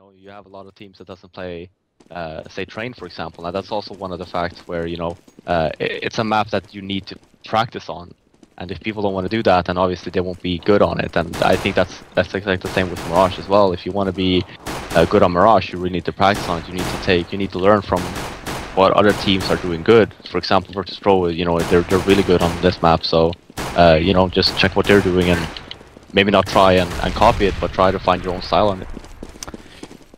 know, you have a lot of teams that doesn't play, say, Train, for example, and that's also one of the facts where, you know, it's a map that you need to practice on. And if people don't want to do that, then obviously they won't be good on it. And I think that's exactly the same with Mirage as well. If you want to be good on Mirage, you really need to practice on it. You need to learn from what other teams are doing good. For example, Virtus.pro, you know, they're really good on this map. So, you know, just check what they're doing and maybe not try and copy it, but try to find your own style on it.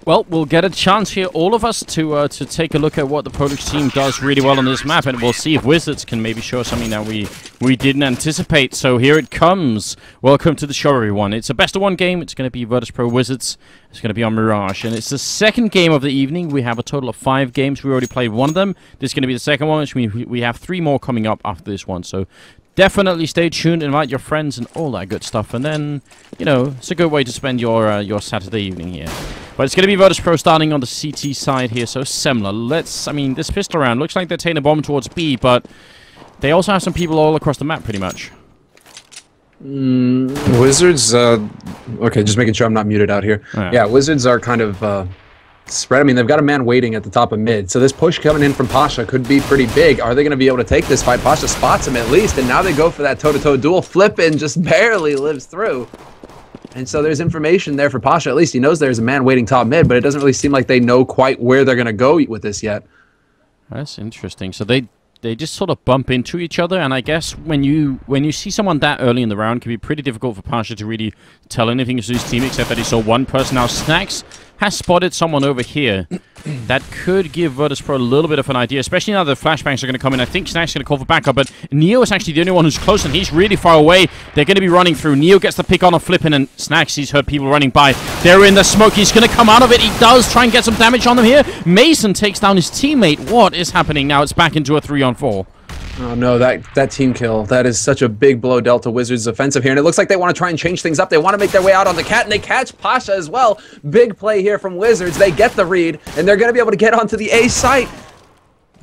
Well, we'll get a chance here, all of us, to take a look at what the Polish team does really well on this map, and we'll see if Wizards can maybe show something that we didn't anticipate. So here it comes. Welcome to the show, everyone. It's a best-of-1 game. It's going to be Virtus.pro Wizards. It's going to be on Mirage, and it's the second game of the evening. We have a total of 5 games. We already played one of them. This is going to be the second one, which means we have 3 more coming up after this one. So definitely stay tuned, invite your friends, and all that good stuff. And then, you know, it's a good way to spend your Saturday evening here. But it's going to be Virtus.pro starting on the CT side here, so similar. I mean, this pistol round looks like they're taking a bomb towards B, but they also have some people all across the map, pretty much. Wizards, okay, just making sure I'm not muted out here. Yeah, Wizards are kind of spread. I mean, they've got a man waiting at the top of mid, so this push coming in from Pasha could be pretty big. Are they going to be able to take this fight? Pasha spots him at least, and now they go for that toe-to-toe duel. Flippin just barely lives through. And so there's information there for Pasha. At least he knows there's a man waiting top mid, but it doesn't really seem like they know quite where they're going to go with this yet. That's interesting. So they just sort of bump into each other, and I guess when you see someone that early in the round, it can be pretty difficult for Pasha to really tell anything to his team, except that he saw one person. Now Snacks has spotted someone over here. That could give Virtus.pro a little bit of an idea, especially now the flashbangs are going to come in. I think Snacks is going to call for backup, but Neo is actually the only one who's close, and he's really far away. They're going to be running through. Neo gets the pick on a flipping, and Snacks, he's heard people running by. They're in the smoke. He's going to come out of it. He does try and get some damage on them here. Mason takes down his teammate. What is happening now? It's back into a 3-on-4. Oh no, that team kill. That is such a big blow dealt to Wizards' offensive here. And it looks like they want to try and change things up. They want to make their way out on the cat, and they catch Pasha as well. Big play here from Wizards. They get the read, and they're going to be able to get onto the A site.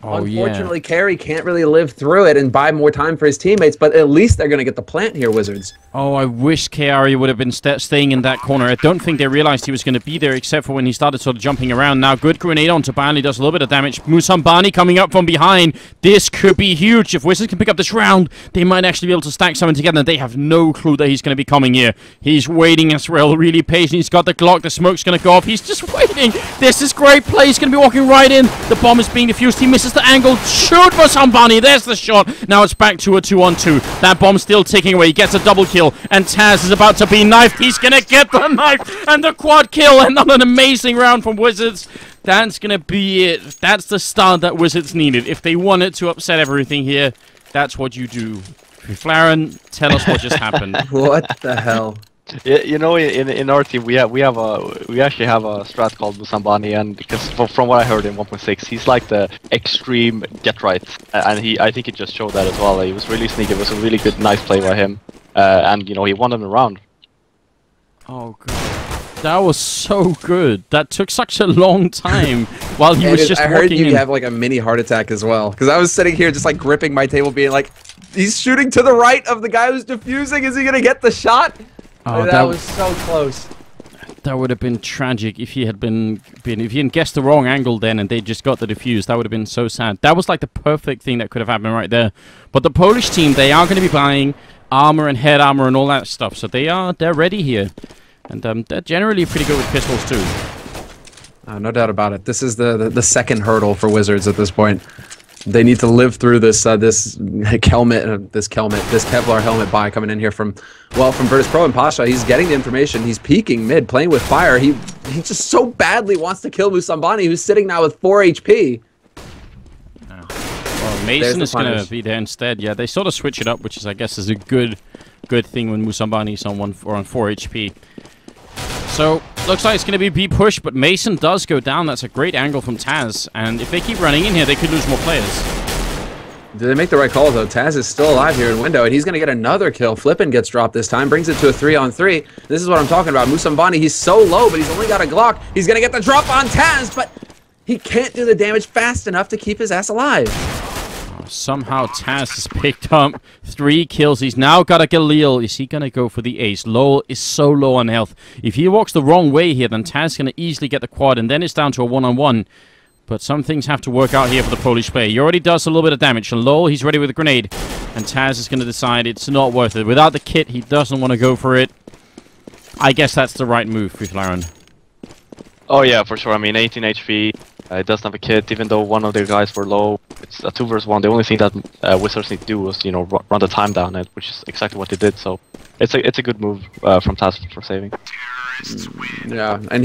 Oh, unfortunately, Carey can't really live through it and buy more time for his teammates, but at least they're going to get the plant here, Wizards. Oh, I wish Carey would have been staying in that corner. I don't think they realized he was going to be there, except for when he started sort of jumping around. Now, good grenade onto Bani, does a little bit of damage. Musambani coming up from behind. This could be huge. If Wizards can pick up this round, they might actually be able to stack something together. They have no clue that he's going to be coming here. He's waiting as well, really patient. He's got the Glock. The smoke's going to go off. He's just waiting. This is great play. He's going to be walking right in. The bomb is being defused. He misses the angle. Shoot for Sambani. There's the shot. Now it's back to a 2-on-2. That bomb's still ticking away. He gets a double kill. And Taz is about to be knifed. He's going to get the knife and the quad kill. And an amazing round from Wizards. That's going to be it. That's the start that Wizards needed. If they wanted to upset everything here, that's what you do. Flaren, tell us what just happened. What the hell? Yeah, you know, in our team we actually have a strat called Musambani, and because from what I heard in 1.6, he's like the extreme get right, and I think he just showed that as well. He was really sneaky. It was a really good, nice play by him, and you know, he won him the round. Oh god, that was so good. That took such a long time while he was just. I heard you have like a mini heart attack as well, because I was sitting here just like gripping my table, being like, he's shooting to the right of the guy who's defusing. Is he gonna get the shot? Oh, that was so close. That would have been tragic if he had if he hadn't guessed the wrong angle then and they just got the defuse. That would have been so sad. That was like the perfect thing that could have happened right there. But the Polish team, they are going to be buying armor and head armor and all that stuff. So they're ready here. And they're generally pretty good with pistols too. No doubt about it. This is the second hurdle for Wizards at this point. They need to live through this this Kevlar helmet buy coming in here from Virtus.pro, and Pasha. He's getting the information. He's peeking mid, playing with fire. He just so badly wants to kill Musambani, who's sitting now with 4 HP. Well, Mason is going to be there instead. Yeah, they sort of switch it up, which is, I guess, is a good thing when Musambani is on 4 HP. So, looks like it's going to be B push, but Mason does go down. That's a great angle from Taz. And if they keep running in here, they could lose more players. Did they make the right call, though? Taz is still alive here in window, and he's going to get another kill. Flippin gets dropped this time, brings it to a 3-on-3. This is what I'm talking about. Musambani, he's so low, but he's only got a Glock. He's going to get the drop on Taz, but he can't do the damage fast enough to keep his ass alive. Somehow Taz has picked up 3 kills. He's now got a Galil. Is he going to go for the ace? Lowell is so low on health. If he walks the wrong way here, then Taz is going to easily get the quad, and then it's down to a one-on-one. But some things have to work out here for the Polish player. He already does a little bit of damage. And Lowell, he's ready with a grenade. And Taz is going to decide it's not worth it. Without the kit, he doesn't want to go for it. I guess that's the right move, Fiflaren. Oh yeah, for sure. I mean, 18 HP. It doesn't have a kit, even though one of their guys were low. It's a 2 versus 1. The only thing that Wizards need to do was, run the time down, which is exactly what they did. So it's a good move from Taz for saving. Yeah, and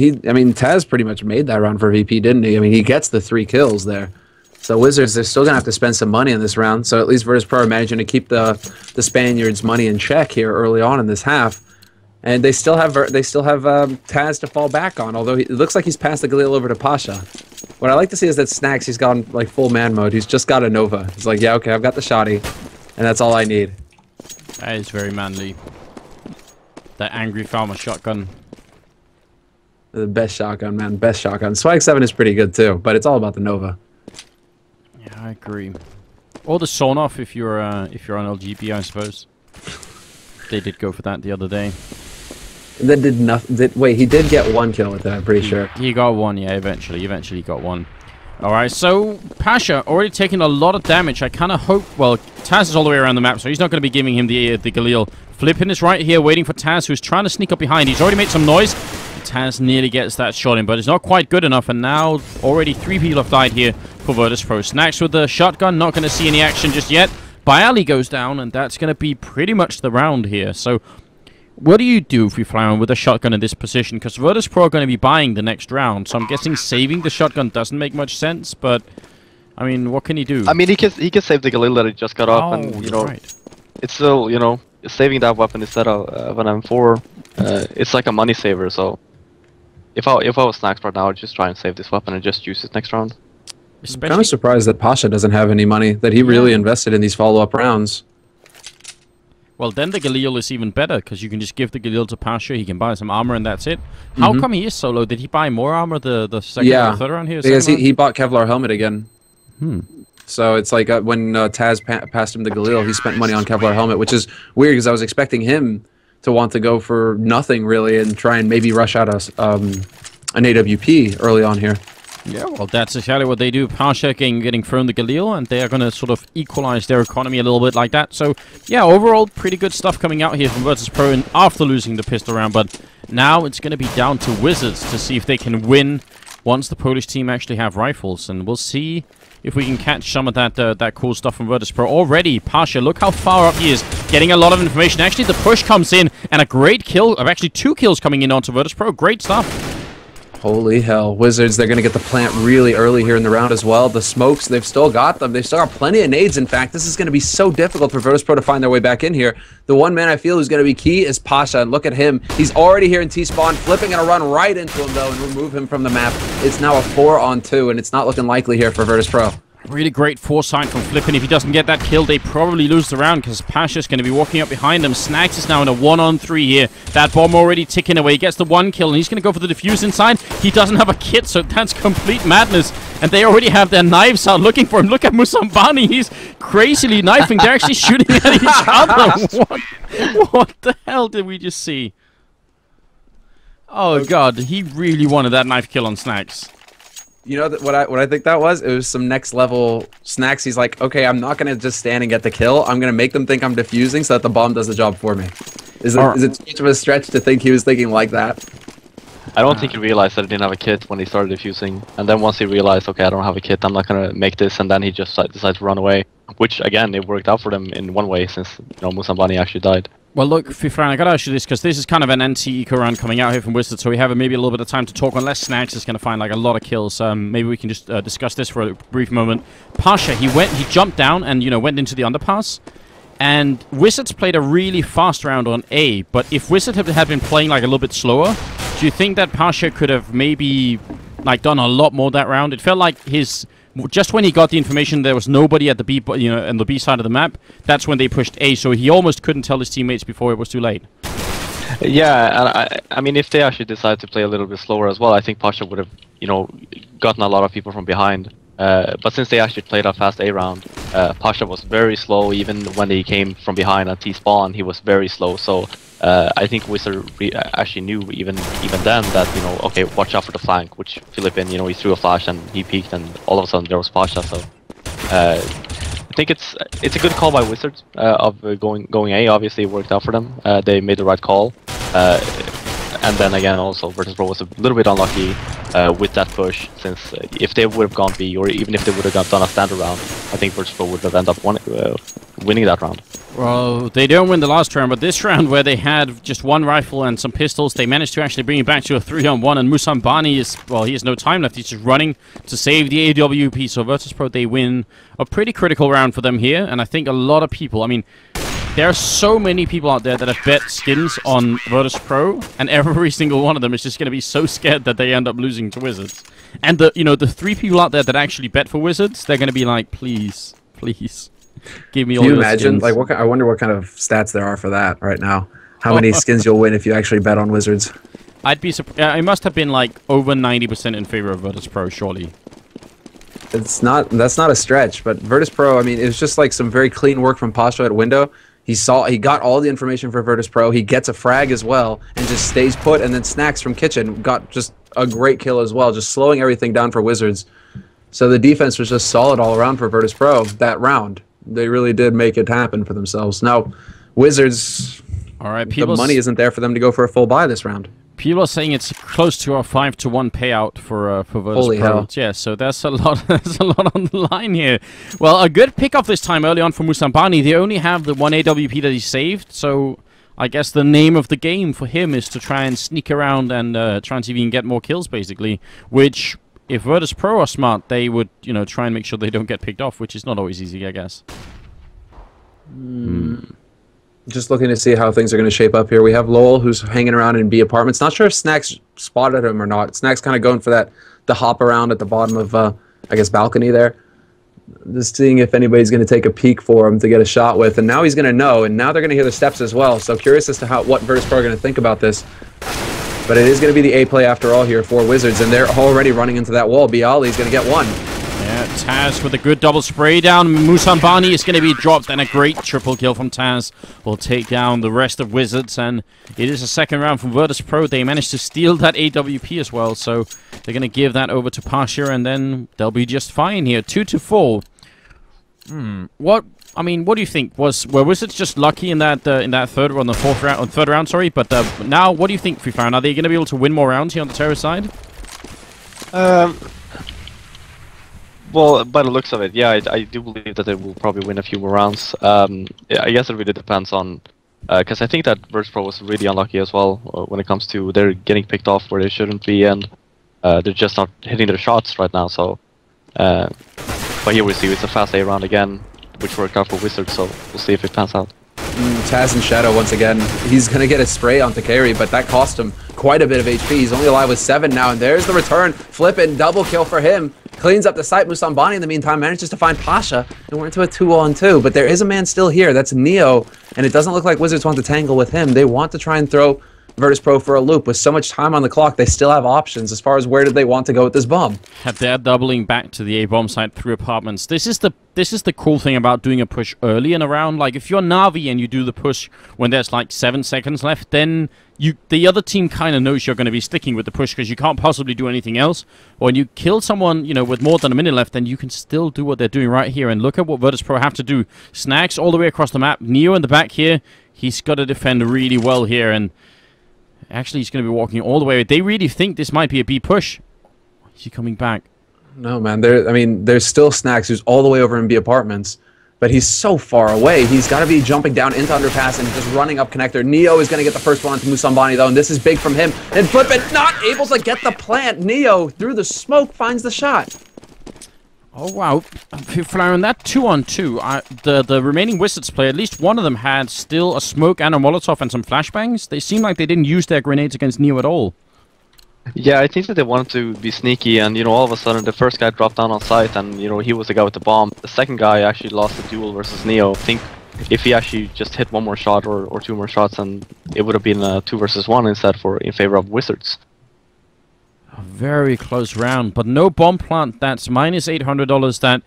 Taz pretty much made that round for VP, didn't he? I mean, he gets the 3 kills there. So Wizards, they're still gonna have to spend some money in this round. So at least Virtus.pro are managing to keep the Spaniards' money in check here early on in this half. And they still have Taz to fall back on, although it looks like he's passed the Galil over to Pasha. What I like to see is that Snacks, he's gone like full man mode. He's just got a Nova. He's like, yeah, okay, I've got the shoddy, and that's all I need. That is very manly. That angry farmer shotgun. The best shotgun, man. Best shotgun. Swag 7 is pretty good too, but it's all about the Nova. Yeah, I agree. Or the sawn-off if you're on LGB, I suppose. They did go for that the other day. That did nothing. Wait, he did get 1 kill with that, I'm pretty sure. He got 1, yeah, eventually got 1. Alright, so Pasha already taking a lot of damage. I kind of hope, well, Taz is all the way around the map, so he's not going to be giving him the Galil. Flippin is right here waiting for Taz, who's trying to sneak up behind. He's already made some noise. Taz nearly gets that shot in, but it's not quite good enough, and now already 3 people have died here for Virtus.pro. Snacks with the shotgun, not going to see any action just yet. Bialy goes down, and that's going to be pretty much the round here. So what do you do if you fly on with a shotgun in this position? Because Virtus.pro are going to be buying the next round, so I'm guessing saving the shotgun doesn't make much sense, but I mean, what can he do? I mean, he can save the Galil that he just got off, and right. It's still, saving that weapon instead of an M4. It's like a money saver. So if I was Snacks right now, I'd just try and save this weapon and just use it next round. I'm kind of surprised that Pasha doesn't have any money, that he really invested in these follow-up rounds. Well, then the Galil is even better, because you can just give the Galil to Pasha, he can buy some armor, and that's it. How come he is solo? Did he buy more armor the second or third round here? Because he bought Kevlar helmet again. So it's like when Taz passed him the Galil, he spent money on Kevlar helmet, which is weird, because I was expecting him to want to go for nothing, really, and try and maybe rush out an AWP early on here. Yeah, well, that's exactly what they do. Pasha getting thrown the Galil, and they are going to sort of equalize their economy a little bit like that. So, yeah, overall, pretty good stuff coming out here from Virtus.pro and after losing the pistol round. But now it's going to be down to Wizards to see if they can win once the Polish team actually have rifles. And we'll see if we can catch some of that cool stuff from Virtus.pro. Already, Pasha, look how far up he is, getting a lot of information. Actually, the push comes in, and a great kill, or actually 2 kills coming in onto Virtus.pro. Great stuff. Holy hell. Wizards, they're going to get the plant really early here in the round as well. The smokes, they've still got them. They've still got plenty of nades, in fact. This is going to be so difficult for Virtus.pro to find their way back in here. The one man I feel who's going to be key is Pasha. And look at him. He's already here in T-spawn, flipping and a run right into him, though, and remove him from the map. It's now a 4-on-2, and it's not looking likely here for Virtus.pro. Really great foresight from Flippin. If he doesn't get that kill, they probably lose the round because Pasha's going to be walking up behind them. Snacks is now in a 1-on-3 here. That bomb already ticking away. He gets the 1 kill, and he's going to go for the defuse inside. He doesn't have a kit, so that's complete madness. And they already have their knives out looking for him. Look at Musambani. He's crazily knifing. They're actually shooting at each other. What the hell did we just see? Oh, God. He really wanted that knife kill on Snacks. You know what I think that was? It was some next level Snacks. He's like, okay, I'm not gonna just stand and get the kill. I'm gonna make them think I'm defusing so that the bomb does the job for me. Is it too much of a stretch to think he was thinking like that? I don't think he realized that he didn't have a kit when he started defusing. And then once he realized, okay, I don't have a kit, I'm not gonna make this, and then he just decided to run away. Which again, it worked out for them in one way, since Musambani actually died. Well, look, Fifran, I gotta ask you this, because this is kind of an anti-eco round coming out here from Wizards, so we have maybe a little bit of time to talk, unless Snacks is going to find, like, a lot of kills. Maybe we can just discuss this for a brief moment. Pasha, he jumped down and, went into the underpass, and Wizards played a really fast round on A, but if Wizards had been playing, like, a little bit slower, do you think that Pasha could have maybe, like, done a lot more that round? It felt like just when he got the information there was nobody at the B, on the B side of the map, that's when they pushed A, so he almost couldn't tell his teammates before it was too late. Yeah, and I mean, if they actually decided to play a little bit slower as well, I think Pasha would have, gotten a lot of people from behind. But since they actually played a fast A round, Pasha was very slow. Even when he came from behind at T-spawn, he was very slow. So I think Wizard actually knew even then that, you know, okay, watch out for the flank, which Philippine, you know, he threw a flash and he peeked, and all of a sudden there was Pasha. So I think it's a good call by Wizards of going A. Obviously, it worked out for them. They made the right call. And then again, also Virtus.pro was a little bit unlucky with that push, since if they would have gone B, or even if they would have done a standard round, I think Virtus.pro would have ended up winning that round. Well, they don't win the last round, but this round where they had just one rifle and some pistols, they managed to actually bring it back to a 3-on-1, and Musambani is, well, he has no time left. He's just running to save the AWP, so Virtus.pro, they win a pretty critical round for them here, and I think a lot of people, I mean, there are so many people out there that have bet skins on Virtus.pro, and every single one of them is just going to be so scared that they end up losing to Wizards. And the 3 people out there that actually bet for Wizards, they're going to be like, please, please, give me all your skins. Can you imagine? Like, I wonder what kind of stats there are for that right now. How many skins you'll win if you actually bet on Wizards? I'd be surprised. It must have been like over 90% in favor of Virtus.pro, surely. It's not. That's not a stretch, but Virtus.pro, I mean, it was just like some very clean work from Pasha at window. He got all the information for Virtus.pro. He gets a frag as well and just stays put. And then Snacks from Kitchen got just a great kill as well, just slowing everything down for Wizards. So the defense was just solid all around for Virtus.pro that round. They really did make it happen for themselves. Now, Wizards, all right, the money isn't there for them to go for a full buy this round. People are saying it's close to a 5-to-1 payout for Virtus.pro. Holy hell. Yeah, so there's a lot. There's a lot on the line here. Well, a good pick-off this time early on for Musambani. They only have the 1 AWP that he saved, so I guess the name of the game for him is to try and sneak around and try and see if he can get more kills, basically. Which, if Virtus.pro are smart, they would, you know, try and make sure they don't get picked off, which is not always easy, I guess. Just looking to see how things are going to shape up here. We have Lowell, who's hanging around in B apartments. Not sure if Snacks spotted him or not. Snacks kind of going for the hop around at the bottom of, I guess, balcony there. Just seeing if anybody's going to take a peek for him to get a shot with. And now he's going to know, and now they're going to hear the steps as well. So curious as to what Virtus.pro are going to think about this. But it is going to be the A play after all here for Wizards, and they're already running into that wall. Bialy's going to get one. Yeah, Taz with a good double spray down. Musambani is going to be dropped, and a great triple kill from Taz will take down the rest of Wizards, and it is a second round from Virtus.pro. They managed to steal that AWP as well, so they're going to give that over to Pasha, and then they'll be just fine here. 2-4. What do you think? Were Wizards just lucky in that third round? Sorry, but now what do you think, Free Fire? Are they going to be able to win more rounds here on the terror side? Well, by the looks of it, yeah, I do believe that they will probably win a few more rounds. I guess it really depends on, because I think that Virtus.pro was really unlucky as well when it comes to they're getting picked off where they shouldn't be, and they're just not hitting their shots right now. So, but here we see it's a fast A round again, which worked out for Wizards. So we'll see if it pans out. Taz and Shadow once again. He's going to get a spray onto Carry, but that cost him quite a bit of HP. He's only alive with 7 now, and there's the return. Flippin' double kill for him. Cleans up the site. Musambani, in the meantime, manages to find Pasha, and we're into a 2-on-2. But there is a man still here. That's Neo, and it doesn't look like Wizards want to tangle with him. They want to try and throw Virtus.pro for a loop. With so much time on the clock, they still have options as far as where did they want to go with this bomb. They're doubling back to the A bomb site through apartments. This is the cool thing about doing a push early in a round. Like, if you're Na'Vi and you do the push when there's like 7 seconds left, then the other team kind of knows you're going to be sticking with the push because you can't possibly do anything else. Or when you kill someone, you know, with more than a minute left, then you can still do what they're doing right here. And look at what Virtus.pro have to do. Snacks all the way across the map. Neo in the back here. He's got to defend really well here, and actually, he's going to be walking all the way. They really think this might be a B push. Is he coming back? No, man. There's still Snacks, who's all the way over in B apartments, but he's so far away. He's got to be jumping down into underpass and just running up connector. Neo is going to get the first one onto Musambani, though, and this is big from him. And Flippin' not able to get the plant. Neo, through the smoke, finds the shot. Oh, wow. Flaren, that 2-on-2, the remaining Wizards player, at least one of them had still a smoke and a Molotov and some flashbangs. They seem like they didn't use their grenades against Neo at all. Yeah, I think that they wanted to be sneaky, and, you know, all of a sudden the first guy dropped down on site, and, you know, he was the guy with the bomb. The second guy actually lost the duel versus Neo. I think if he actually just hit one more shot or 2 more shots, and it would have been a 2 versus 1 instead in favor of Wizards. A very close round, but no bomb plant. That's minus $800. That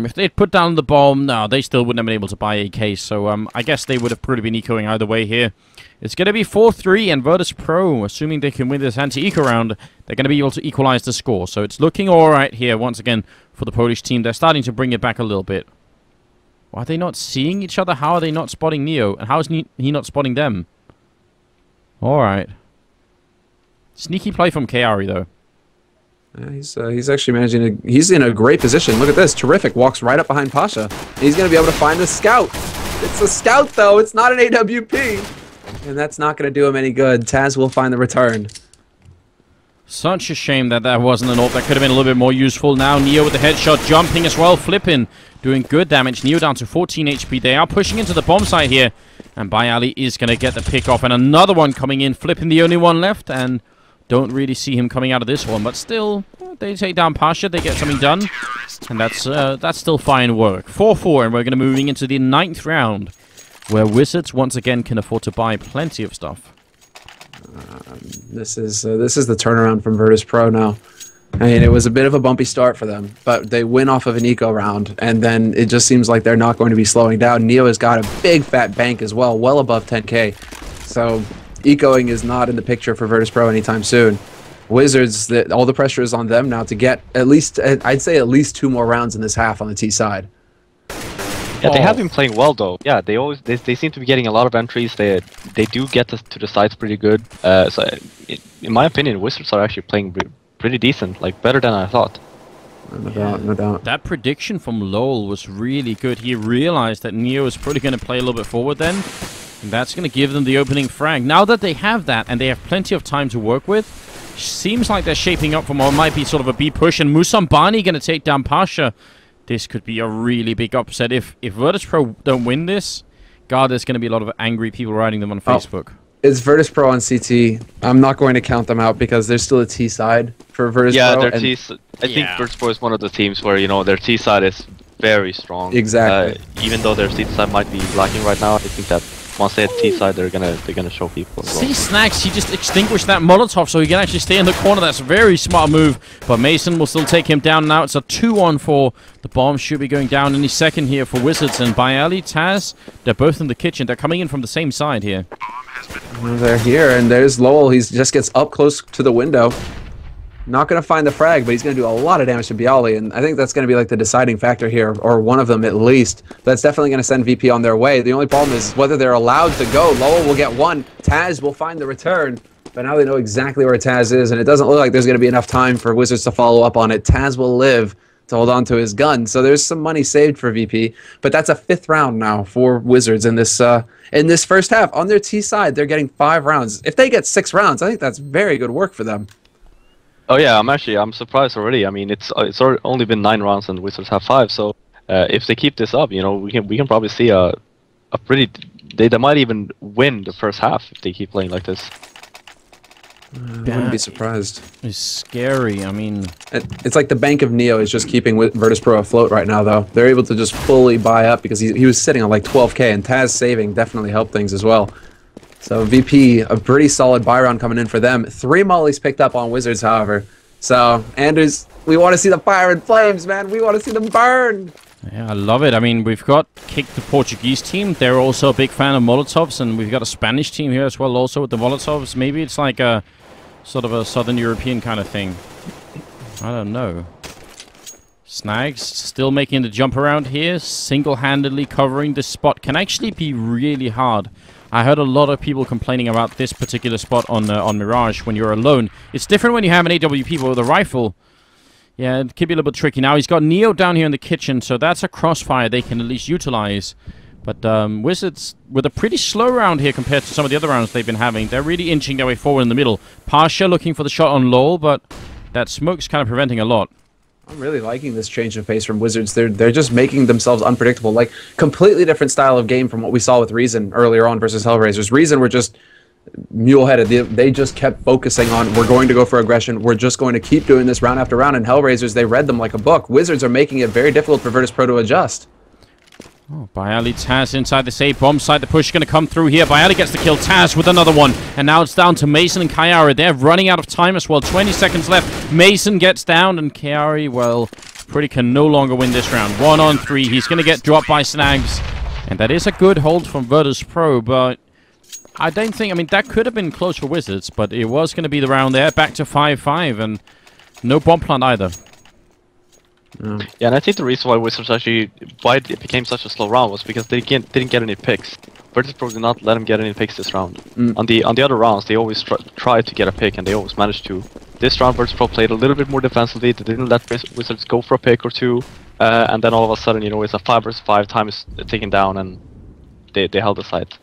if they'd put down the bomb, no, they still wouldn't have been able to buy AK. So I guess they would have probably been ecoing either way here. It's going to be 4-3, and Virtus.pro, assuming they can win this anti-eco round, they're going to be able to equalize the score. So it's looking all right here once again for the Polish team. They're starting to bring it back a little bit. Why are they not seeing each other? How are they not spotting Neo? And how is he not spotting them? All right. Sneaky play from Kari, though. He's actually managing to... He's in a great position. Look at this. Terrific. Walks right up behind Pasha. He's going to be able to find the scout. It's a scout, though. It's not an AWP. And that's not going to do him any good. Taz will find the return. Such a shame that that wasn't an ult. That could have been a little bit more useful. Now Neo with the headshot, jumping as well, flipping, doing good damage. Neo down to 14 HP. They are pushing into the bomb site here. And Bayali is going to get the pick off. And another one coming in, flipping the only one left. And don't really see him coming out of this one. But still, they take down Pasha. They get something done. And that's still fine work. 4-4, and we're going to be moving into the 9th round, where Wizards once again can afford to buy plenty of stuff. This is the turnaround from Virtus.pro now. I mean, it was a bit of a bumpy start for them, but they win off of an eco round, and then it just seems like they're not going to be slowing down. Neo has got a big fat bank as well, well above 10k. So ecoing is not in the picture for Virtus.pro anytime soon. Wizards, all the pressure is on them now to get at least, I'd say at least 2 more rounds in this half on the T side. Yeah, they have been playing well though. Yeah, they seem to be getting a lot of entries. They do get to the sides pretty good. So in my opinion, Wizards are actually playing pretty decent, like better than I thought. No doubt, no doubt. That prediction from Lowell was really good. He realized that Neo is probably going to play a little bit forward then. And that's going to give them the opening frag. Now that they have that and they have plenty of time to work with, seems like they're shaping up for what might be sort of a B push. And Musambani going to take down Pasha. This could be a really big upset. If Virtus.pro don't win this, God, there's going to be a lot of angry people writing them on Facebook. It's Virtus.pro on CT. I'm not going to count them out because there's still a T side for Virtus.pro. Yeah, their T. I think Virtus.pro is one of the teams where their T side is very strong. Exactly. Even though their C side might be lacking right now, I think that once they hit T side, they're gonna show people. As well. See, Snags, he just extinguished that Molotov so he can actually stay in the corner. That's a very smart move, but Mason will still take him down now. It's a 2-on-4. The bomb should be going down any second here for Wizards, and Bayali, Taz, they're both in the kitchen. They're coming in from the same side here. They're here, and there's Lowell. He just gets up close to the window. Not going to find the frag, but he's going to do a lot of damage to Bialy, and I think that's going to be like the deciding factor here, or one of them at least. That's definitely going to send VP on their way. The only problem is whether they're allowed to go. Lowell will get one. Taz will find the return, but now they know exactly where Taz is, and it doesn't look like there's going to be enough time for Wizards to follow up on it. Taz will live to hold on to his gun, so there's some money saved for VP, but that's a 5th round now for Wizards in this first half. On their T side, they're getting 5 rounds. If they get 6 rounds, I think that's very good work for them. Oh yeah, I'm surprised already. I mean, it's only been 9 rounds and Wizards have 5. So if they keep this up, we can probably see a pretty. They might even win the first half if they keep playing like this. I wouldn't be surprised. It's scary. I mean, it's like the bank of Neo is just keeping Virtus.pro afloat right now, though. They're able to just fully buy up because he was sitting on like 12k, and Taz saving definitely helped things as well. So VP, a pretty solid buy round coming in for them. 3 mollies picked up on Wizards, however. So, Anders, we want to see the fire and flames, man. We want to see them burn. Yeah, I love it. I mean, we've got Kick, the Portuguese team. They're also a big fan of Molotovs, and we've got a Spanish team here as well, also with the Molotovs. Maybe it's like a sort of a Southern European kind of thing. I don't know. Snags still making the jump around here, single-handedly covering this spot. Can actually be really hard. I heard a lot of people complaining about this particular spot on Mirage when you're alone. It's different when you have an AWP, but with a rifle, yeah, it could be a little bit tricky. Now he's got Neo down here in the kitchen, so that's a crossfire they can at least utilize. But Wizards, with a pretty slow round here compared to some of the other rounds they've been having, they're really inching their way forward in the middle. Pasha looking for the shot on Lowell, but that smoke's kind of preventing a lot. I'm really liking this change of pace from Wizards. They're just making themselves unpredictable. Like, completely different style of game from what we saw with Reason earlier on versus Hellraisers. Reason were just mule-headed. They just kept focusing on, we're going to go for aggression. We're just going to keep doing this round after round. And Hellraisers, they read them like a book. Wizards are making it very difficult for Virtus.pro to adjust. Oh, Bialy, Taz inside this A bomb site. The push is going to come through here. Bialy gets the kill. Taz with another one. And now it's down to Mason and Kayari. They're running out of time as well. 20 seconds left. Mason gets down, and Kayari, well, Pretty can no longer win this round. 1 on 3. He's going to get dropped by Snags. And that is a good hold from Virtus.pro, but I don't think... I mean, that could have been close for Wizards, but it was going to be the round there. Back to 5-5, and no bomb plant either. Yeah, and I think the reason why Wizards actually... why it became such a slow round was because they didn't get any picks. Virtus.pro did not let them get any picks this round. On the other rounds, they always tried to get a pick, and they always managed to. This round, Virtus.pro played a little bit more defensively. They didn't let Wizards go for a pick or two. And then all of a sudden, you know, it's a 5 versus 5, time is taken down, and they held the site.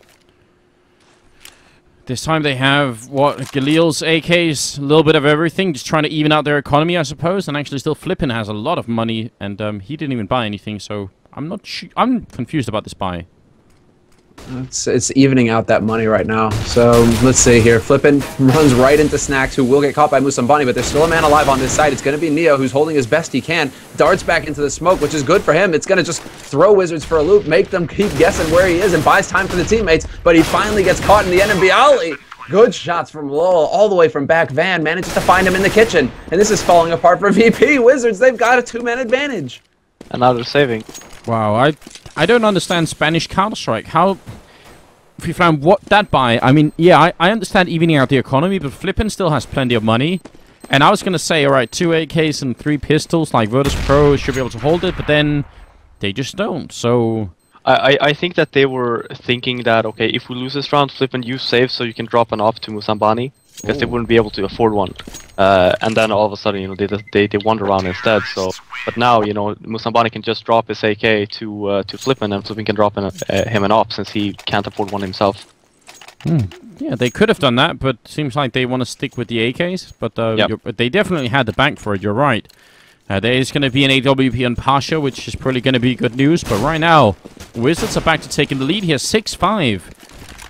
This time they have, what, Galil's AKs, a little bit of everything, just trying to even out their economy, I suppose. And actually still Flippin has a lot of money, and he didn't even buy anything, so I'm not I'm confused about this buy. It's evening out that money right now. So let's see here. Flippin runs right into Snacks, who will get caught by Musambani, but there's still a man alive on this side. It's going to be Neo, who's holding as best he can. Darts back into the smoke, which is good for him. It's going to just throw Wizards for a loop, make them keep guessing where he is, and buys time for the teammates. But he finally gets caught in the end, and Bialy, good shots from Lowell, all the way from back. Van manages to find him in the kitchen. And this is falling apart for VP. Wizards, they've got a 2-man advantage. And now they're saving. Wow, I don't understand Spanish Counter-Strike. How... If you found what that buy, I mean, yeah, I understand evening out the economy, but Flippin still has plenty of money. And I was going to say, alright, 2 AKs and 3 pistols, like Virtus.pro should be able to hold it, but then they just don't, so... I think that they were thinking that, okay, if we lose this round, Flippin, you save so you can drop an off to Musambani, because they wouldn't be able to afford one. And then all of a sudden, you know, they won the round instead, so... But now, you know, Musambani can just drop his AK to Flippin, and Flippin can drop him an op, since he can't afford one himself. Yeah, they could have done that, but seems like they want to stick with the AKs. But but they definitely had the bank for it, you're right. There is going to be an AWP on Pasha, which is probably going to be good news. But right now, Wizards are back to taking the lead here, 6-5.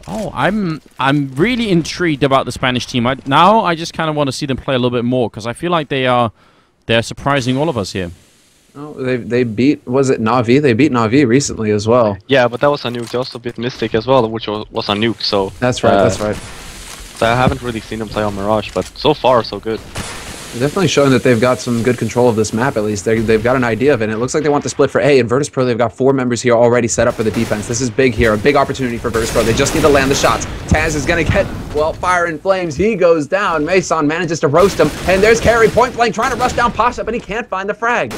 Oh, I'm really intrigued about the Spanish team. Now I just kind of want to see them play a little bit more, because I feel like they're surprising all of us here. Oh, they beat, was it Na'Vi? They beat Na'Vi recently as well. Yeah, but that was a nuke. They also beat Mystic as well, which was a nuke. So that's right. That's right. So I haven't really seen them play on Mirage, but so far so good. They're definitely showing that they've got some good control of this map, at least. They've got an idea of it, and it looks like they want to split for A. And Virtus.pro, they've got 4 members here already set up for the defense. This is big here, a big opportunity for Virtus.pro. They just need to land the shots. Taz is going to get, well, fire and flames. He goes down. Mason manages to roast him, and there's Carry point blank trying to rush down Pasha, but he can't find the frag.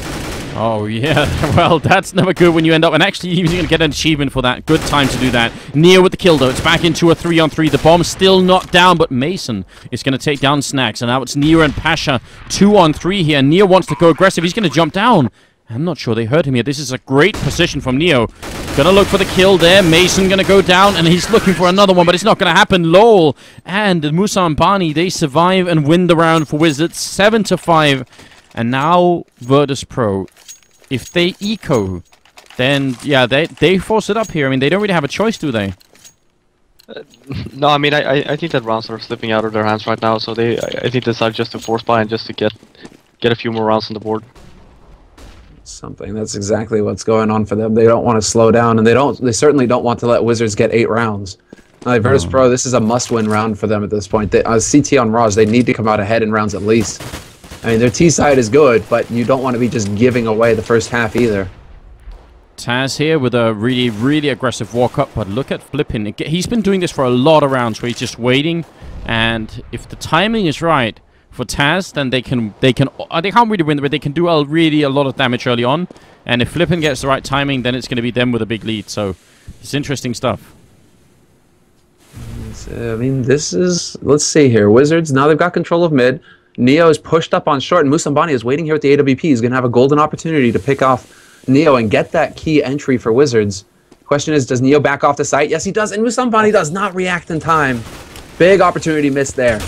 Oh, yeah. Well, that's never good when you end up... And actually, he's going to get an achievement for that. Good time to do that. Neo with the kill, though. It's back into a 3-on-3. The bomb's still not down, but Mason is going to take down Snacks. And now it's Neo and Pasha 2-on-3 here. Neo wants to go aggressive. He's going to jump down. I'm not sure they heard him here. This is a great position from Neo. Gonna look for the kill there. Mason gonna go down, and he's looking for another one, but it's not gonna happen. Lowell and Musambani, they survive and win the round for Wizards. 7-5. And now Virtus.pro, if they eco, then yeah, they force it up here. I mean, they don't really have a choice, do they? No, I mean, I think that rounds are slipping out of their hands right now. So I think they decided just to force buy and just to get a few more rounds on the board. Something. That's exactly what's going on for them. They don't want to slow down, and they certainly don't want to let Wizards get 8 rounds. Like Virtus.pro, this is a must-win round for them at this point. CT on Raj, they need to come out ahead in rounds at least. I mean, their T side is good, but you don't want to be just giving away the first half either. Taz here with a really, really aggressive walk-up, but look at Flippin. He's been doing this for a lot of rounds where he's just waiting, and if the timing is right for Taz, then they can't really win, but they can do really a lot of damage early on, and if Flippin gets the right timing, then it's going to be them with a big lead, so it's interesting stuff. I mean, this is... Let's see here. Wizards, now they've got control of mid. Neo is pushed up on short, and Musambani is waiting here at the AWP. He's going to have a golden opportunity to pick off Neo and get that key entry for Wizards. Question is, does Neo back off the site? Yes, he does, and Musambani does not react in time. Big opportunity missed there.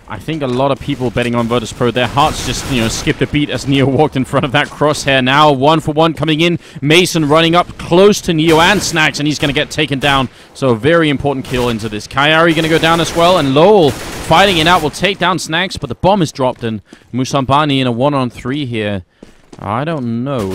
I think a lot of people betting on Virtus.pro, their hearts just, you know, skipped a beat as Neo walked in front of that crosshair. Now 1-for-1 coming in. Mason running up close to Neo and Snacks, and he's going to get taken down. So a very important kill into this. Kayari going to go down as well, and Lowell fighting it out will take down Snacks, but the bomb is dropped, and Musambani in a 1-on-3 here. I don't know.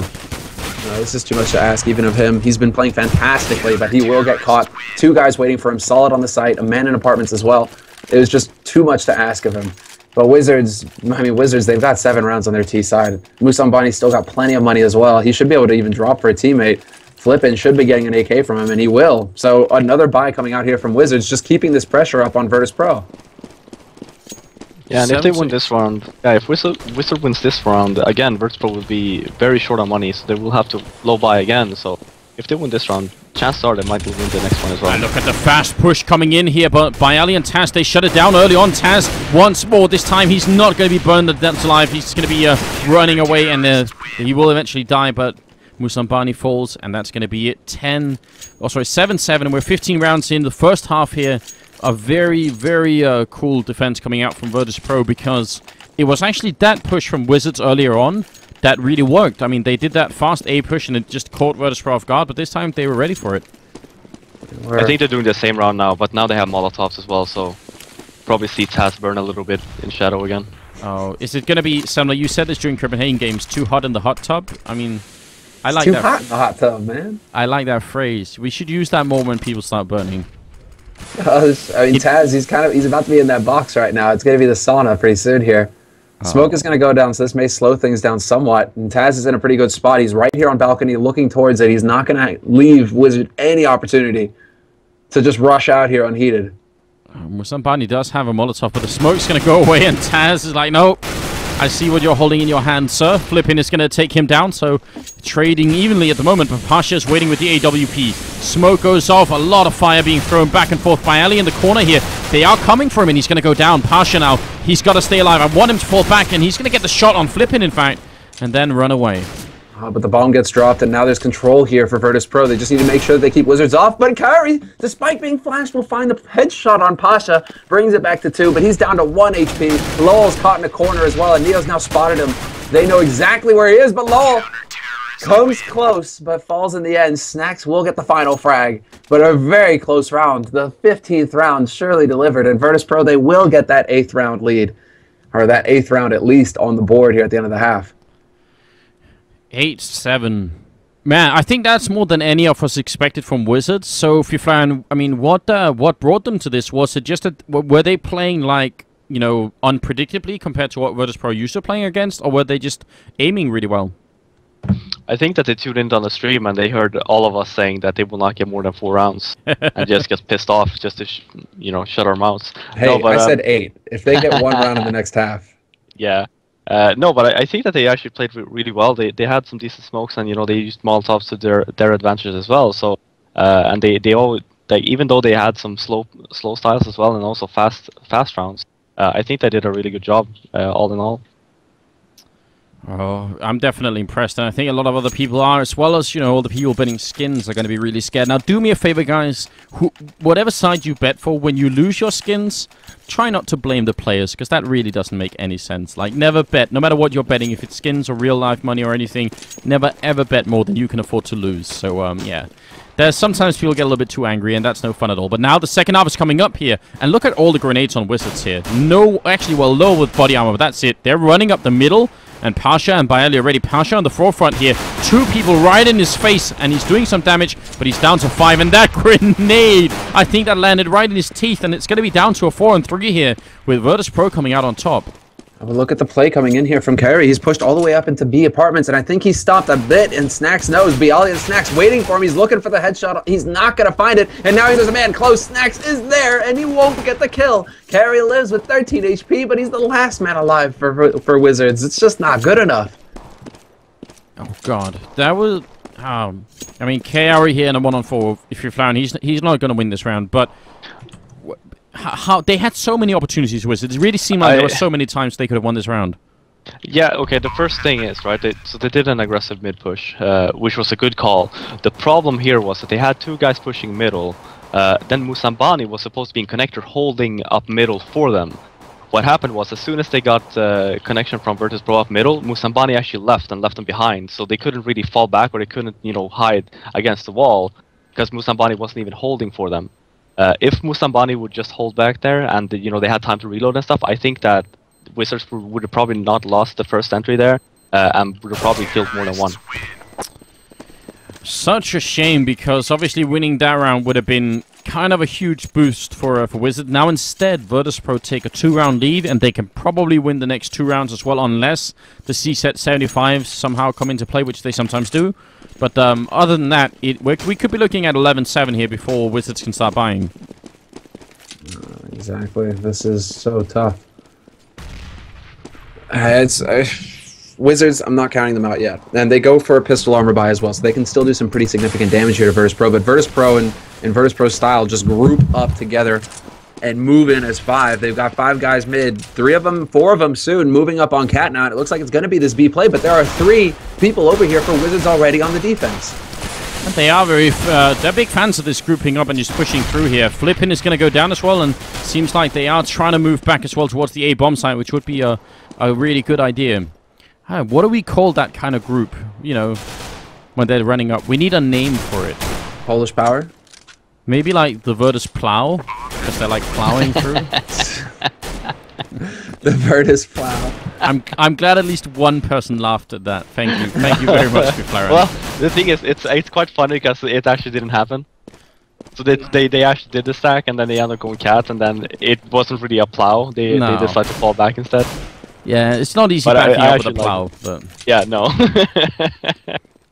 This is too much to ask even of him. He's been playing fantastically, but he will get caught. 2 guys waiting for him, solid on the site, a man in apartments as well. It was just too much to ask of him. But Wizards, they've got 7 rounds on their T side. Musambani's still got plenty of money as well. He should be able to even drop for a teammate. Flippin should be getting an AK from him, and he will. So another buy coming out here from Wizards, just keeping this pressure up on Virtus.pro. Yeah, and if they win this round, if Wizard wins this round, again, Virtus.pro will be very short on money, so they will have to low buy again. So if they win this round, chances are they might win the next one as well. And look at the fast push coming in here, but by Ali and Taz, they shut it down early on. Taz once more. This time he's not going to be burned alive. He's going to be running away, and he will eventually die, but Musambani falls, and that's going to be it. 7-7. We're 15 rounds in the first half here. A very, very cool defense coming out from Virtus.pro, because it was actually that push from Wizards earlier on that really worked. I mean, they did that fast A push and it just caught Virtus.pro off guard, but this time they were ready for it. I think they're doing the same round now, but now they have Molotovs as well, so probably see Taz burn a little bit in shadow again. Oh, is it going to be similar? You said this during Copenhagen games, too hot in the hot tub? I mean, I like that. Too hot in the hot tub, man. I like that phrase. We should use that more when people start burning. I mean, Taz, he's about to be in that box right now. It's going to be the sauna pretty soon here. Smoke is going to go down, so this may slow things down somewhat. And Taz is in a pretty good spot. He's right here on balcony looking towards it. He's not going to leave Wizard any opportunity to just rush out here unheated. Musambani does have a Molotov, but the smoke's going to go away, and Taz is like, nope. I see what you're holding in your hand, sir. Flippin is going to take him down, so trading evenly at the moment, but Pasha's waiting with the AWP. Smoke goes off, a lot of fire being thrown back and forth by Ali in the corner here. They are coming for him, and he's going to go down. Pasha now, he's got to stay alive. I want him to fall back, and he's going to get the shot on Flippin, in fact, and then run away. But the bomb gets dropped, and now there's control here for Virtus.pro. They just need to make sure they keep Wizards off. But Kyrie, despite being flashed, will find the headshot on Pasha. Brings it back to 2, but he's down to 1 HP. Lowell's caught in a corner as well, and Neo's now spotted him. They know exactly where he is, but Lowell comes close, but falls in the end. Snacks will get the final frag, but a very close round. The 15th round surely delivered, and Virtus.pro, they will get that 8th round lead, or that 8th round at least on the board here at the end of the half. 8-7. Man, I think that's more than any of us expected from Wizards. So, Fiflan, I mean, what brought them to this? Was it just that, were they playing like, you know, unpredictably compared to what Virtus.pro used to playing against, or were they just aiming really well? I think that they tuned in on the stream and they heard all of us saying that they will not get more than 4 rounds, and just get pissed off just to, shut our mouths. Hey, no, but, I said 8. If they get 1 round in the next half. Yeah. No, but I think that they actually played really well. They had some decent smokes, and they used Molotovs to their advantage as well. So and they all, even though they had some slow styles as well, and also fast rounds, I think they did a really good job all in all. Oh, I'm definitely impressed, and I think a lot of other people are, as well as, all the people betting skins are going to be really scared. Now, do me a favor, guys. Whatever side you bet for, when you lose your skins, try not to blame the players, because that really doesn't make any sense. Like, never bet, no matter what you're betting, if it's skins or real-life money or anything, never ever bet more than you can afford to lose. So, yeah. There's sometimes people get a little bit too angry, and that's no fun at all. But now the second half is coming up here, and look at all the grenades on Wizards here. No, actually, well, low with body armor, but that's it. They're running up the middle, and Pasha and Baeli already. Pasha on the forefront here. 2 people right in his face, and he's doing some damage, but he's down to 5. And that grenade, I think that landed right in his teeth, and it's going to be down to a 4 and 3 here, with Virtus.pro coming out on top. Look at the play coming in here from Kyrie. He's pushed all the way up into B apartments, and I think he's stopped a bit in Snacks' nose. Bialy and Snacks waiting for him. He's looking for the headshot. He's not going to find it, and now there's a man close. Snacks is there, and he won't get the kill. Kyrie lives with 13 HP, but he's the last man alive for Wizards. It's just not good enough. Oh, God. That was... I mean, Kyrie here in a 1-on-4, if you're flying, he's not going to win this round, but... How they had so many opportunities, Wizards. It really seemed like there were so many times they could have won this round. Yeah, okay, the first thing is, right, so they did an aggressive mid-push, which was a good call. The problem here was that they had 2 guys pushing middle, then Musambani was supposed to be in connector holding up middle for them. What happened was, as soon as they got connection from Virtus.pro up middle, Musambani actually left and left them behind, so they couldn't really fall back, or they couldn't, hide against the wall, because Musambani wasn't even holding for them. If Musambani would just hold back there and they had time to reload and stuff, I think that Wizards would have probably not lost the first entry there and would have probably killed more than 1. Such a shame, because obviously winning that round would have been kind of a huge boost for Wizards. Now instead, Virtus.pro take a 2-round lead, and they can probably win the next 2 rounds as well, unless the C-set 75s somehow come into play, which they sometimes do. But other than that, we could be looking at 11-7 here before Wizards can start buying. Exactly. This is so tough. Wizards, I'm not counting them out yet. And they go for a pistol armor buy as well, so they can still do some pretty significant damage here to Virtus.pro. But Virtus.pro and Virtus.pro style just group up together and move in as 5. They've got 5 guys mid. 4 of them soon moving up on Cat now. And it looks like it's going to be this B play, but there are 3 people over here for Wizards already on the defense. And they are they're big fans of this grouping up and just pushing through here. Flippin is going to go down as well, and seems like they are trying to move back as well towards the A bomb site, which would be a really good idea. What do we call that kind of group, you know, when they're running up? We need a name for it. Polish power? Maybe like the Virtus plow, because they're like plowing through. The Virtus plow. I'm glad at least one person laughed at that. Thank you very much, Flaren. Well, the thing is, it's quite funny because it actually didn't happen. So they actually did the stack, and then they ended up going Cat, and then it wasn't really a plow. They decided to fall back instead. Yeah, it's not easy backing up with a plow, but... Yeah, no.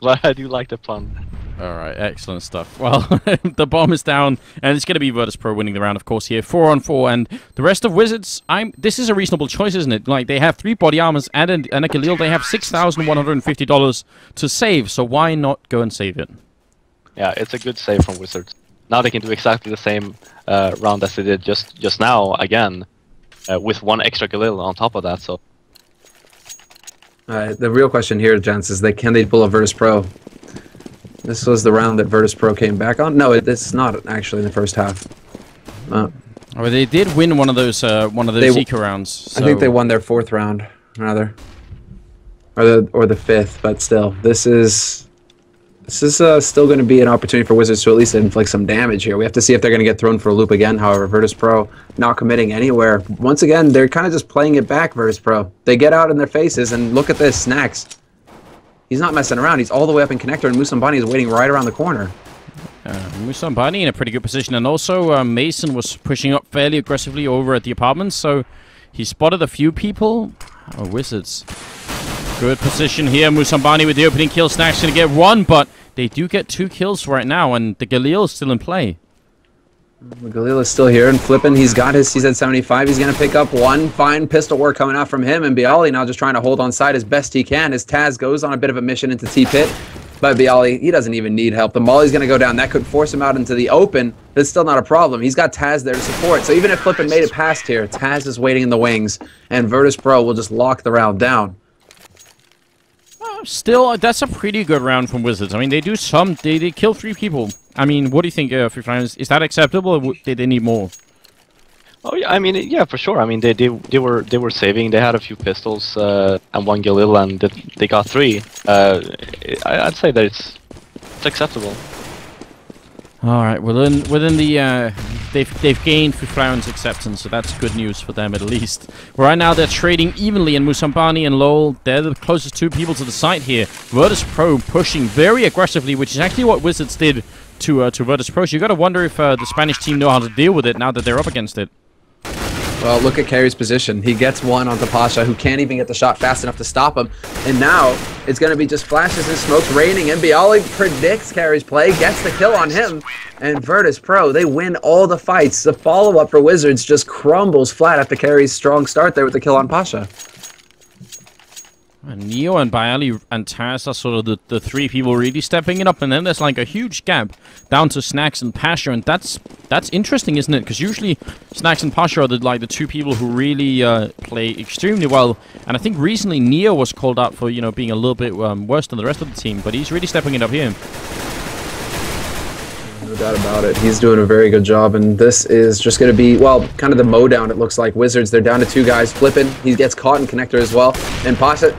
But I do like the pun. Alright, excellent stuff. Well, the bomb is down, and it's going to be Virtus.pro winning the round, of course, here. 4-on-4, and the rest of Wizards, this is a reasonable choice, isn't it? Like, they have 3 body armors and a Galil. They have $6,150 to save, so why not go and save it? Yeah, it's a good save from Wizards. Now they can do exactly the same round as they did just now, again. With 1 extra Galil on top of that, so... The real question here, gents, is can they pull a Virtus.pro? This was the round that Virtus.pro came back on? No, it's not actually in the first half. Oh, they did win one of those Zika rounds. So. I think they won their 4th round, rather. Or the 5th, but still. This is still going to be an opportunity for Wizards to at least inflict some damage here. We have to see if they're going to get thrown for a loop again. However, Virtus.pro not committing anywhere. Once again, they're kind of just playing it back, Virtus.pro. They get out in their faces, and look at this, Snacks. He's not messing around. He's all the way up in connector, and Musambani is waiting right around the corner. Musambani in a pretty good position, and also Mason was pushing up fairly aggressively over at the apartments, so he spotted a few people. Oh, Wizards. Good position here. Musambani with the opening kill. Snack's going to get 1, but they do get 2 kills right now, and the Galil is still in play. The Galil is still here and flipping. He's got his CZ 75. He's going to pick up 1. Fine pistol work coming out from him, and Bialy now just trying to hold on side as best he can. His Taz goes on a bit of a mission into T-Pit, but Bialy, he doesn't even need help. The Molly's going to go down. That could force him out into the open, but it's still not a problem. He's got Taz there to support, so even if Flippin made it past here, Taz is waiting in the wings, and Virtus.pro will just lock the round down. Still, that's a pretty good round from Wizards. I mean, they do they kill 3 people. I mean, what do you think, Free Flyers? Is that acceptable, or did they need more? Oh yeah, I mean, yeah, for sure. I mean, they were saving. They had a few pistols and 1 Galil, and they got 3. I'd say that it's acceptable. All right, within the they've gained Friflaren's acceptance, so that's good news for them at least. Right now they're trading evenly, and Musambani and Lowell, they're the closest 2 people to the site here. Virtus.pro pushing very aggressively, which is actually what Wizards did to Virtus.pro. So you got to wonder if the Spanish team know how to deal with it now that they're up against it. Well, look at Carey's position. He gets 1 onto Pasha, who can't even get the shot fast enough to stop him. And now, it's going to be just flashes and smokes raining. And Bialy predicts Carey's play, gets the kill on him. And Virtus.pro, they win all the fights. The follow-up for Wizards just crumbles flat after Carey's strong start there with the kill on Pasha. And Neo and Bialy and Taz are sort of the 3 people really stepping it up, and then there's like a huge gap down to Snacks and Pasha, and that's interesting, isn't it? Because usually Snacks and Pasha are the 2 people who really play extremely well, and I think recently Neo was called out for being a little bit worse than the rest of the team, but he's really stepping it up here. No doubt about it. He's doing a very good job, and this is just going to be, well, kind of the mow down, it looks like. Wizards, they're down to 2 guys. Flipping, he gets caught in connector as well, and Pasha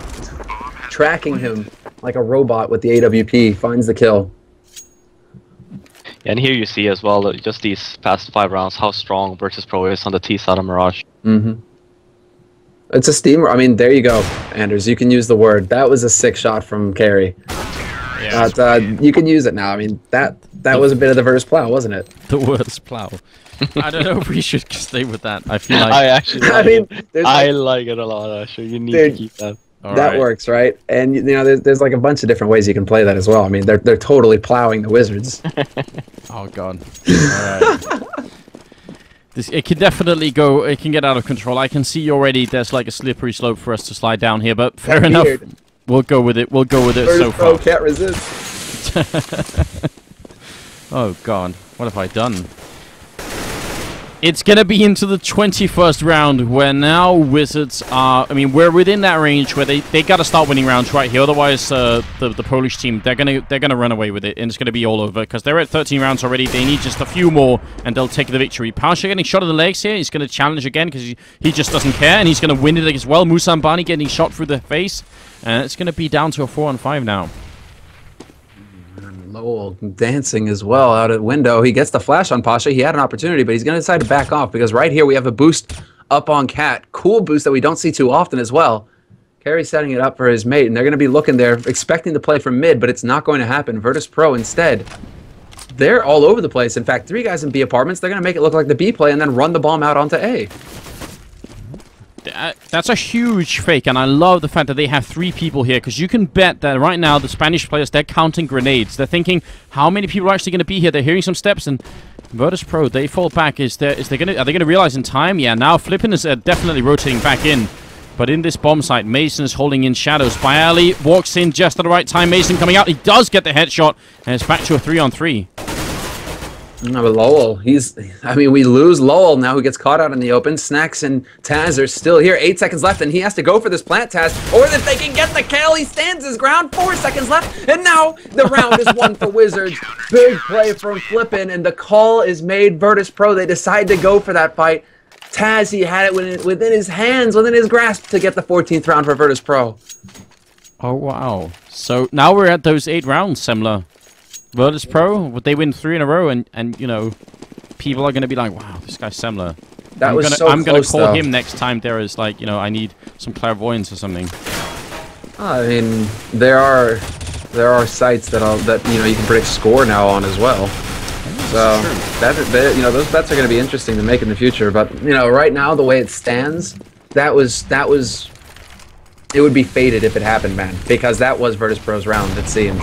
tracking him like a robot with the AWP, finds the kill. And here you see as well, just these past 5 rounds, how strong Virtus.pro is on the T side of Mirage. It's a steamer. I mean, there you go, Anders. You can use the word. That was a sick shot from Carey. Yeah. But you can use it now. I mean, that was a bit of the Virtus plow, wasn't it? The Virtus plow. I don't know if we should stay with that. I feel like I actually like I like it a lot, actually. You need to keep that. That works, right? And you know, there's like a bunch of different ways you can play that as well. I mean, they're totally plowing the Wizards. Oh god. Alright. It can definitely go. It can get out of control. I can see already. There's like a slippery slope for us to slide down here, but fair enough. We'll go with it. We'll go with it so far. Can't resist. Oh god, what have I done? It's gonna be into the 21st round where now Wizards are. I mean, we're within that range where they gotta start winning rounds right here. Otherwise, the Polish team they're gonna run away with it, and it's gonna be all over because they're at 13 rounds already. They need just a few more, and they'll take the victory. Pasha getting shot in the legs here. He's gonna challenge again because he just doesn't care, and he's gonna win it as well. Musambani getting shot through the face, and it's gonna be down to a 4-on-5 now. Lowell dancing as well out of the window. He gets the flash on Pasha. He had an opportunity, but he's going to decide to back off because right here we have a boost up on Cat. Cool boost that we don't see too often as well. Carey's setting it up for his mate, and they're going to be looking there, expecting to play from mid, but it's not going to happen. Virtus.pro instead. They're all over the place. In fact, 3 guys in B apartments. They're going to make it look like the B play and then run the bomb out onto A. That's a huge fake, and I love the fact that they have 3 people here, because you can bet that right now the Spanish players, they're counting grenades. They're thinking, how many people are actually going to be here? They're hearing some steps, and Virtus.pro, they fall back. Are they going to realize in time? Yeah, now Flippin is definitely rotating back in. But in this bomb site, Mason is holding in shadows. Bialy walks in just at the right time. Mason coming out. He does get the headshot, and it's back to a 3-on-3. No, but Lowell, we lose Lowell now, who gets caught out in the open. Snacks and Taz are still here. 8 seconds left, and he has to go for this plant, Taz. Or if they can get the kill, he stands his ground. 4 seconds left, and now the round is won for Wizards. Big play from Flippin, and the call is made. Virtus.pro, they decide to go for that fight. Taz, he had it within his hands, within his grasp to get the 14th round for Virtus.pro. Oh, wow. So now we're at those 8 rounds, Semler. Virtus.pro, would they win 3 in a row, and you know, people are going to be like, wow, this guy's Semler. I'm gonna call him next time there is, like, you know, I need some clairvoyance or something. I mean, there are sites that you know, you can predict score now on as well. So you know, those bets are going to be interesting to make in the future. But you know, right now the way it stands, it would be fated if it happened, man, because that was Virtus.pro's round, it seemed.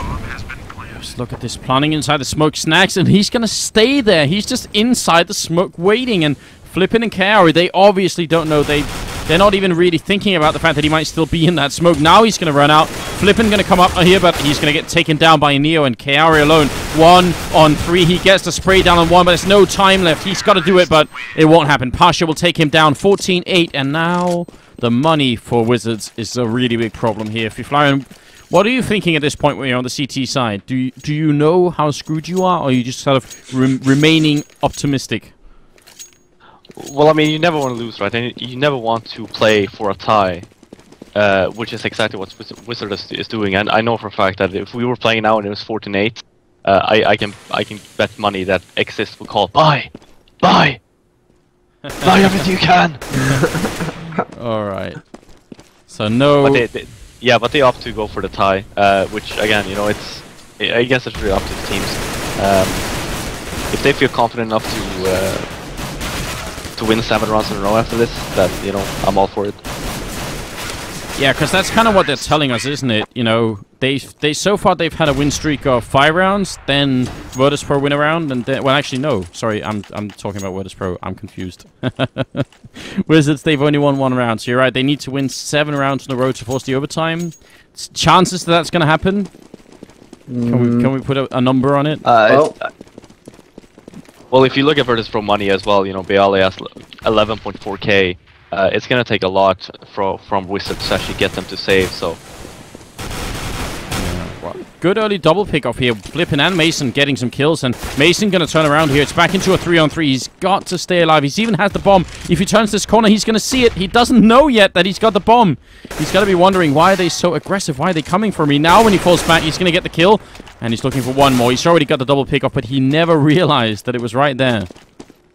Look at this, planning inside the smoke. Snacks, and he's gonna stay there. He's just inside the smoke waiting, and Flippin and Kaori, they obviously don't know. They're not even really thinking about the fact that he might still be in that smoke. Now he's gonna run out. Flippin gonna come up here, but he's gonna get taken down by Neo, and Kaori alone. 1-on-3. He gets the spray down on 1, but there's no time left. He's got to do it, but it won't happen. Pasha will take him down. 14-8, and now the money for Wizards is a really big problem here. If you fly in, what are you thinking at this point when you're on the CT side? Do you know how screwed you are, or are you just sort of remaining optimistic? Well, I mean, you never want to lose, right? And you never want to play for a tie, which is exactly what Wizard is doing. And I know for a fact that if we were playing now and it was 14-8, I can bet money that Exist would call buy everything you can. All right. So no. But yeah, but they opt to go for the tie, which again, you know, I guess it's really up to the teams. If they feel confident enough to win 7 rounds in a row after this, then, you know, I'm all for it. Yeah, because that's kind of what they're telling us, isn't it? You know, they so far they've had a win streak of 5 rounds, then Virtus.pro win a round, and then, well, actually no, sorry, I'm talking about Virtus.pro. I'm confused. Wizards, they've only won 1 round, so you're right. They need to win 7 rounds in a row to force the overtime. Chances that's going to happen? Can we put a number on it? Well, if you look at Virtus.pro money as well, you know, Bialy has 11.4k. It's gonna take a lot from Wizards to actually get them to save, so... Well, good early double pick off here. Flippin and Mason getting some kills, and Mason gonna turn around here. It's back into a 3-on-3. He's got to stay alive. He's even has the bomb. If he turns this corner, he's gonna see it. He doesn't know yet that he's got the bomb. He's gotta be wondering, why are they so aggressive? Why are they coming for me? Now when he falls back, he's gonna get the kill, and he's looking for one more. He's already got the double pick off, but he never realized that it was right there.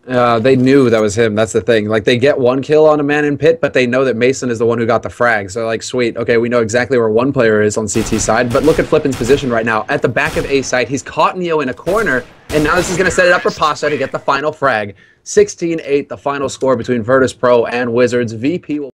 They knew that was him. That's the thing. Like, they get one kill on a man in pit, but they know that Mason is the one who got the frag. So, like, sweet. Okay, we know exactly where one player is on CT side. But look at Flippin's position right now. At the back of A side, he's caught Neo in a corner. And now this is going to set it up for Pasha to get the final frag. 16-8, the final score between Virtus.pro and Wizards. VP will...